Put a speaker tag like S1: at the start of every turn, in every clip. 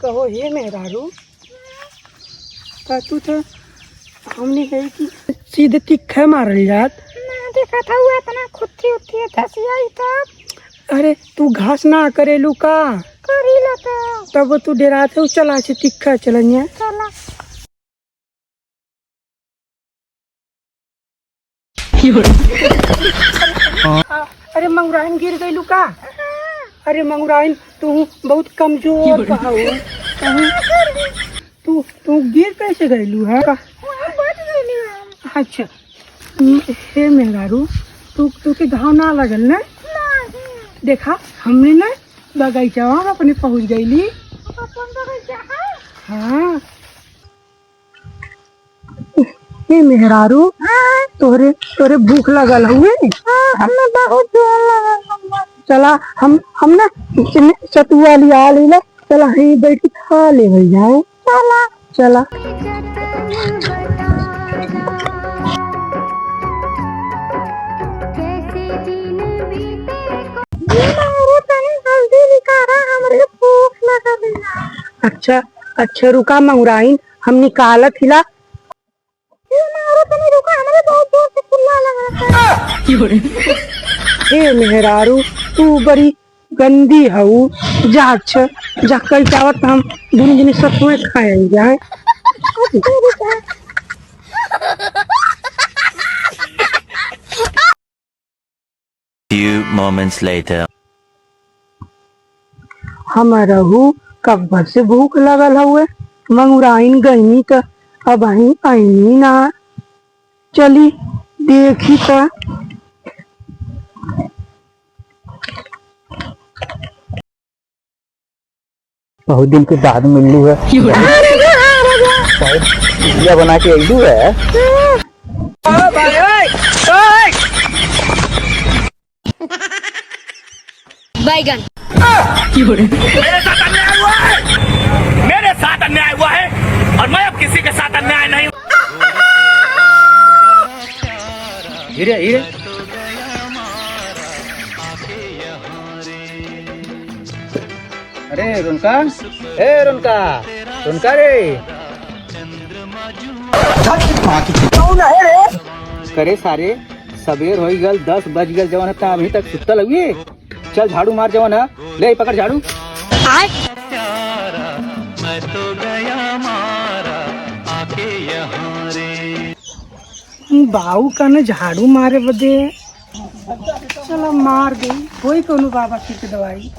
S1: कहो हे मेहरारू तू तो हमने कही कि सीधे तिखा मारल जात
S2: ना देखा था हुआ इतना खुत्ती उठी धसियाई तब।
S1: अरे तू घास ना करेलू का
S2: करी लो तो
S1: तब तू डराते हो चला से तिखा चलनिया
S2: चला
S1: अरे मंगुराइन गिर गई का। अरे मंगुराइन तू बहुत कमजोर तू तू गिर कैसे गईलू है का? अच्छा हे मेहरारू तू के घाव ना लगल ना? देखा हमने ना बगीचा अपने पहुंच गईली। हाँ हे मेहरारू तोरे तोरे भूख लगल हुए
S2: हमें बहुत जोर लगा।
S1: चला हम ना सतुआ लिया लेला चला यहीं बैठ के खा ले भैया।
S2: चला
S1: चला अच्छा अच्छा रुका मंगुराइन हम निकालत हिला। हे मेहरारू तू बड़ी गंदी हऊ जा अच्छा जा कल चावत हम दोनों जने सतुए खाए जाए।
S3: Few moments later.
S1: हम रहू कब भर से भूख लगल हुए मंगुराइन गईनी तो अब आईनी ना चली देखी तो
S4: बहुत दिन के बाद मिलू है बना के अलू है।
S2: बैगन
S5: मेरे साथ अन्याय हुआ है और मैं अब किसी के साथ अन्याय नहीं।
S4: हीरे हीरे अरे रुनका रुनका रुनका रे करे सारे सवेर हो गल 10 बज गल जवन है अभी तक सुत्ता लगी। चल झाड़ू मार जवन है ले पकड़ झाड़ू।
S3: मैं तो गया मारा आके यहाँ रे।
S1: बाऊ का न झाड़ू मारे बदे चलो मार गई कोई कोनो बाबा की दवाई।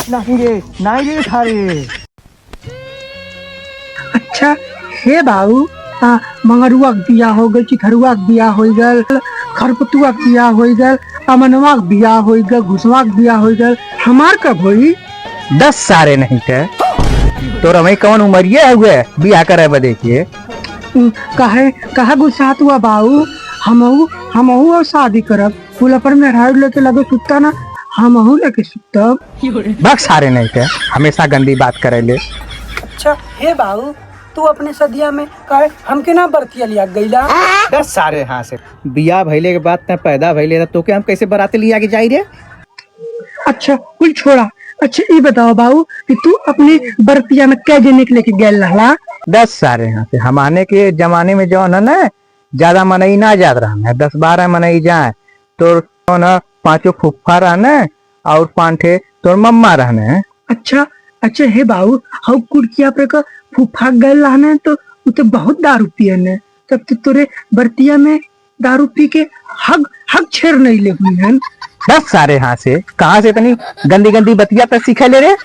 S4: नहीं रे थारे।
S1: अच्छा हे बाऊ मंगरुआ के बिया हो गल चिथरुआ के बिया हो गल खरपतुआ के बिया हो गल अमनवा के बिया हो गल घुसवा के बिया हो गल हमार कब होई?
S4: 10 सारे नहीं थे तो रमे कौन उमरिए हुए बिया करे बदे के
S1: कहे गुस्सात हुआ बाऊ हमहू और शादी करब फूल पर में राइड लेके लगे सुत्ता ना हमहू लेके सुतब।
S4: बस सारे नहीं थे हमेशा गंदी बात करे ले।
S1: अच्छा हे बाऊ तू अपने सदिया में कहे हमके ना बरतिया लिया गईला
S4: 10 सारे हाँ से बिया भइले के बाद त पैदा भइले तो के हम कैसे बराते लिया के जाई रे।
S1: अच्छा कुछ छोड़ा। अच्छा ये बताओ बाऊ कि तू अपनी बरतिया में क्या जने के लेके गए रहला?
S4: 10 सारे यहाँ से हम आने के जमाने में जो है ना ज्यादा मनई ना जात रहा 10-12 मनई जाए तो ना 5 फुफ्फा रहने और 5 तो मम्मा रहने।
S1: अच्छा अच्छा हे बाऊ हम कुर्किया पर का फुफा गए रहने तो वो तो बहुत दारू पिए ने तब तो तोरे बरतिया में दारू पी के हग छेड़ नहीं ले हुई है।
S4: 10 सारे यहाँ से कहाँ से इतनी गंदी गंदी बतिया पे सीखे ले रे।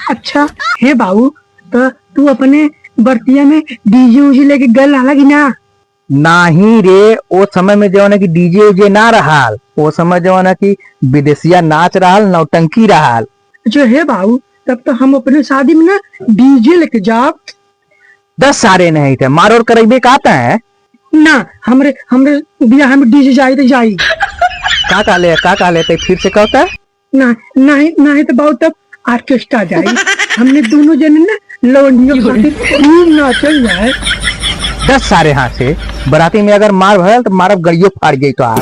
S1: अच्छा हे बाऊ तो तू अपने बरतिया में डीजे उजे लेके गए रहला कि ना?
S4: नहीं रे वो समय में जो है कि डीजे उजे ना रहाल वो समय जो है कि विदेशिया नाच रहा नौटंकी रहा।
S1: अच्छा हे बाऊ तब तो हम अपने शादी में ना डीजे लेके जाब।
S4: 10 सारे नहीं थे मारोर करेबे कहता है
S1: ना हमरे बियाह में डीजे जाई तो जाई
S4: का काले तो फिर से कहता है
S1: ना नहीं तो बहुत तब ऑर्केस्ट्रा जाई हमने दोनों जने ना लौंडियों खातिर खूब नाचल जाए।
S4: 10 सारे हाथ से बराती में अगर मार भरल तो मारब गड़ियों फाड़ गई तो आप